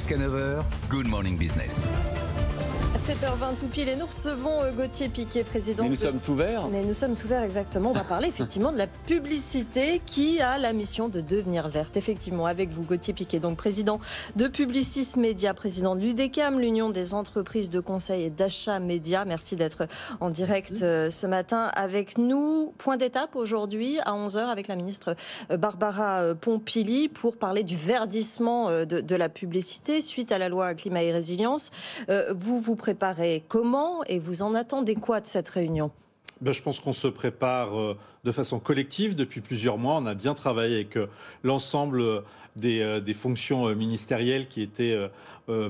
Jusqu'à 9h, Good Morning Business. 7h20 tout pile et nous recevons Gauthier Piquet, président. Mais nous sommes tout verts. Mais nous sommes tout verts, exactement. On va parler effectivement de la publicité qui a la mission de devenir verte. Effectivement, avec vous, Gauthier Piquet, donc président de Publicis Média, président de l'UDECAM, l'Union des entreprises de conseil et d'achat média. Merci d'être en direct ce matin avec nous. Point d'étape aujourd'hui à 11h avec la ministre Barbara Pompili pour parler du verdissement de la publicité suite à la loi Climat et Résilience. Vous préparez comment et vous en attendez quoi de cette réunion ? Je pense qu'on se prépare de façon collective depuis plusieurs mois. On a bien travaillé avec l'ensemble des fonctions ministérielles qui étaient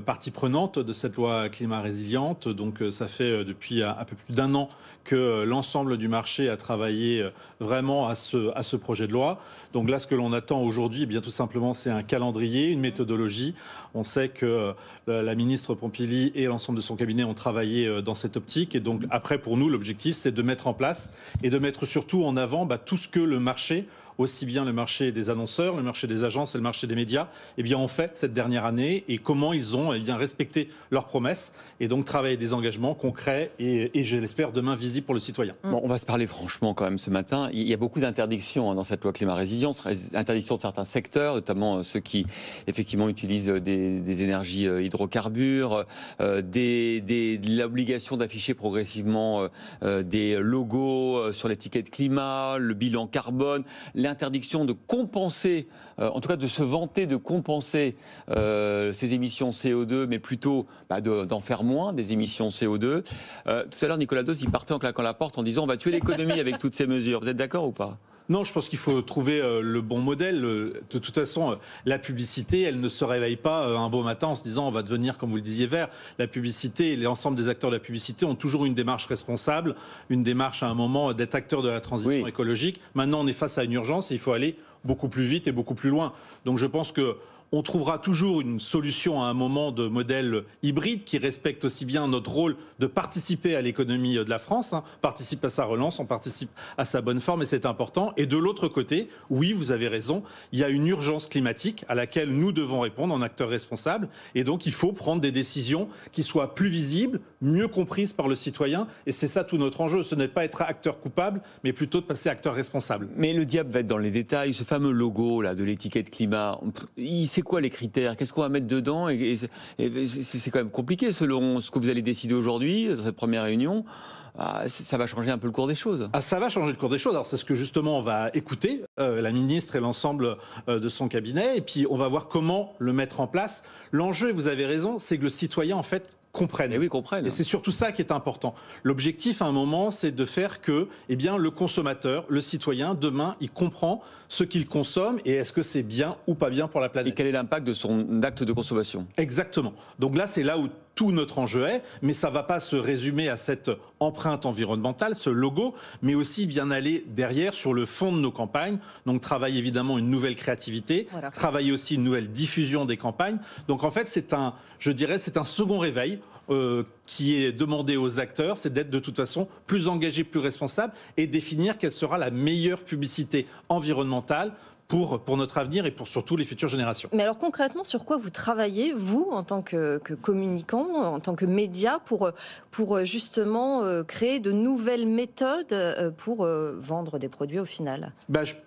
partie prenante de cette loi climat résiliente. Donc ça fait depuis un peu plus d'un an que l'ensemble du marché a travaillé vraiment à ce projet de loi. Donc là, ce que l'on attend aujourd'hui, eh bien tout simplement, c'est un calendrier, une méthodologie. On sait que la ministre Pompili et l'ensemble de son cabinet ont travaillé dans cette optique. Et donc après, pour nous, l'objectif, c'est de mettre en place et de mettre surtout en avant tout ce que le marché, aussi bien le marché des annonceurs, le marché des agences et le marché des médias, ont fait cette dernière année et comment ils ont respecté leurs promesses et donc travailler des engagements concrets et je l'espère demain visibles pour le citoyen. Bon, on va se parler franchement quand même ce matin. Il y a beaucoup d'interdictions dans cette loi climat résilience, interdictions de certains secteurs, notamment ceux qui effectivement utilisent des énergies hydrocarbures, l'obligation d'afficher progressivement des logos sur l'étiquette climat, le bilan carbone, l'interdiction de compenser, en tout cas de se vanter de compenser ces émissions CO2, mais plutôt d'en faire moins des émissions CO2. Tout à l'heure, Nicolas Dos, il partait en claquant la porte en disant on va tuer l'économie avec toutes ces mesures. Vous êtes d'accord ou pas ? Non, je pense qu'il faut trouver le bon modèle. De toute façon, la publicité, elle ne se réveille pas un beau matin en se disant on va devenir, comme vous le disiez, vert. La publicité et l'ensemble des acteurs de la publicité ont toujours une démarche responsable, une démarche à un moment d'être acteur de la transition écologique. Maintenant, on est face à une urgence et il faut aller beaucoup plus vite et beaucoup plus loin. Donc je pense que on trouvera toujours une solution à un moment de modèle hybride qui respecte aussi bien notre rôle de participer à l'économie de la France, participe à sa relance, on participe à sa bonne forme et c'est important. Et de l'autre côté, oui, vous avez raison, il y a une urgence climatique à laquelle nous devons répondre en acteurs responsables et donc il faut prendre des décisions qui soient plus visibles, mieux comprises par le citoyen et c'est ça tout notre enjeu. Ce n'est pas être acteur coupable, mais plutôt de passer acteur responsable. Mais le diable va être dans les détails. Ce fameux logo là de l'étiquette climat, c'est quoi les critères ? Qu'est-ce qu'on va mettre dedans ? Et c'est quand même compliqué selon ce que vous allez décider aujourd'hui, dans cette première réunion. Ça va changer un peu le cours des choses. Ça va changer le cours des choses. Alors c'est ce que justement on va écouter la ministre et l'ensemble de son cabinet. Et puis on va voir comment le mettre en place. L'enjeu, vous avez raison, c'est que le citoyen en fait comprennent. Et oui, comprennent. Et c'est surtout ça qui est important. L'objectif, à un moment, c'est de faire que le consommateur, le citoyen, demain, il comprend ce qu'il consomme et est-ce que c'est bien ou pas bien pour la planète. Et quel est l'impact de son acte de consommation ? Exactement. Donc là, c'est là où tout notre enjeu est, mais ça ne va pas se résumer à cette empreinte environnementale, ce logo, mais aussi bien aller derrière sur le fond de nos campagnes. Donc travailler évidemment une nouvelle créativité, travailler aussi une nouvelle diffusion des campagnes. Donc en fait, c'est un second réveil qui est demandé aux acteurs, c'est d'être de toute façon plus engagés, plus responsables et définir quelle sera la meilleure publicité environnementale pour notre avenir et pour surtout les futures générations. Mais alors concrètement, sur quoi vous travaillez, vous, en tant que communicant, en tant que média, pour justement créer de nouvelles méthodes pour vendre des produits au final ?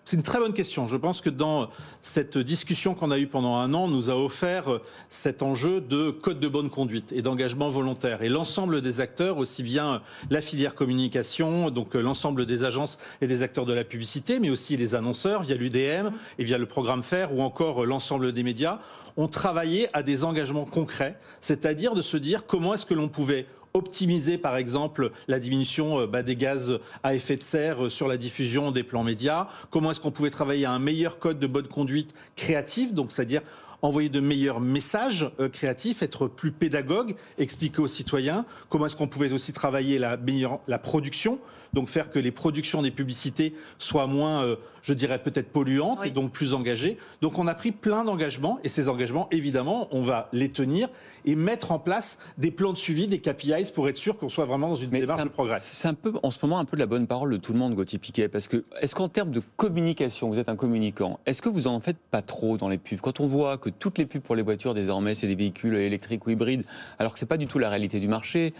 C'est une très bonne question. Je pense que dans cette discussion qu'on a eue pendant un an, nous a offert cet enjeu de code de bonne conduite et d'engagement volontaire. Et l'ensemble des acteurs, aussi bien la filière communication, donc l'ensemble des agences et des acteurs de la publicité, mais aussi les annonceurs via l'UDM, et via le programme FAIR ou encore l'ensemble des médias, ont travaillé à des engagements concrets, c'est-à-dire de se dire comment est-ce que l'on pouvait optimiser par exemple la diminution des gaz à effet de serre sur la diffusion des plans médias, comment est-ce qu'on pouvait travailler à un meilleur code de bonne conduite créatif, donc c'est-à-dire envoyer de meilleurs messages créatifs, être plus pédagogue, expliquer aux citoyens comment est-ce qu'on pouvait aussi travailler la production, donc faire que les productions des publicités soient moins, je dirais peut-être polluantes et donc plus engagées. Donc on a pris plein d'engagements et ces engagements, évidemment, on va les tenir et mettre en place des plans de suivi, des KPIs pour être sûr qu'on soit vraiment dans une démarche de progrès. C'est un peu, en ce moment, un peu de la bonne parole de tout le monde, Gauthier Piquet, parce que est-ce qu'en termes de communication, vous êtes un communicant, est-ce que vous en faites pas trop dans les pubs ? Quand on voit que toutes les pubs pour les voitures, désormais, c'est des véhicules électriques ou hybrides, alors que c'est pas du tout la réalité du marché.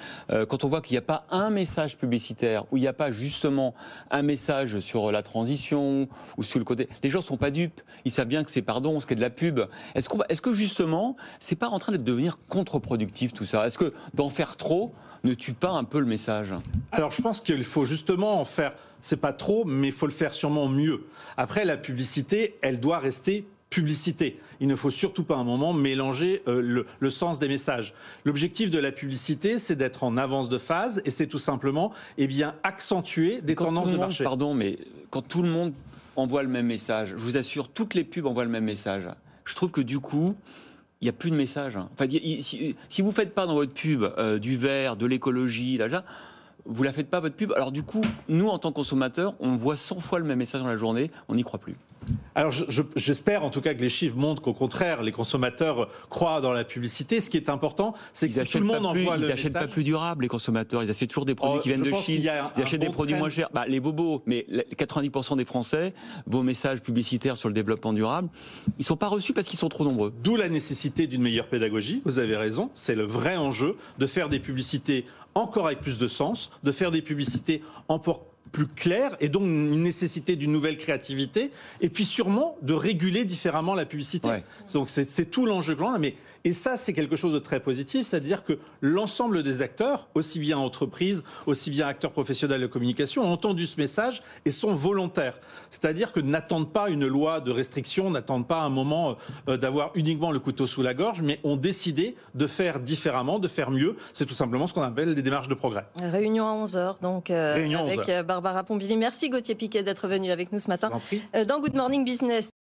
Quand on voit qu'il n'y a pas un message publicitaire, où il n'y a pas justement un message sur la transition, ou sur le côté... Les gens sont pas dupes, ils savent bien que c'est, ce qu'est de la pub. Est-ce que justement, c'est pas en train de devenir contre-productif tout ça? Est-ce que d'en faire trop ne tue pas un peu le message? Alors je pense qu'il faut justement en faire, c'est pas trop, mais il faut le faire sûrement mieux. Après, la publicité, elle doit rester publicité. Il ne faut surtout pas à un moment mélanger le sens des messages. L'objectif de la publicité, c'est d'être en avance de phase et c'est tout simplement accentuer des tendances de marché. Pardon, mais quand tout le monde envoie le même message, je vous assure, toutes les pubs envoient le même message. Je trouve que du coup, il n'y a plus de message. Enfin, si vous ne faites pas dans votre pub du vert, de l'écologie, là, vous ne la faites pas votre pub. Alors du coup, nous, en tant que consommateurs, on voit 100 fois le même message dans la journée, on n'y croit plus. Alors j'espère en tout cas que les chiffres montrent qu'au contraire, les consommateurs croient dans la publicité. Ce qui est important, c'est que si tout le monde envoie le message... Ils n'achètent pas plus durable, les consommateurs. Ils achètent toujours des produits qui viennent de Chine. Ils achètent des produits moins chers. Les bobos, mais 90% des Français, vos messages publicitaires sur le développement durable, ils ne sont pas reçus parce qu'ils sont trop nombreux. D'où la nécessité d'une meilleure pédagogie. Vous avez raison, c'est le vrai enjeu de faire des publicités encore avec plus de sens, de faire des publicités encore plus clair et donc une nécessité d'une nouvelle créativité et puis sûrement de réguler différemment la publicité. Ouais. Donc c'est tout l'enjeu que l'on a. Et ça, c'est quelque chose de très positif, c'est-à-dire que l'ensemble des acteurs, aussi bien entreprises, aussi bien acteurs professionnels de communication, ont entendu ce message et sont volontaires. C'est-à-dire que n'attendent pas une loi de restriction, n'attendent pas un moment d'avoir uniquement le couteau sous la gorge, mais ont décidé de faire différemment, de faire mieux. C'est tout simplement ce qu'on appelle des démarches de progrès. Réunion à 11h, donc Réunion avec 11h. Barbara Pompili. Merci Gauthier Piquet d'être venu avec nous ce matin dans Good Morning Business.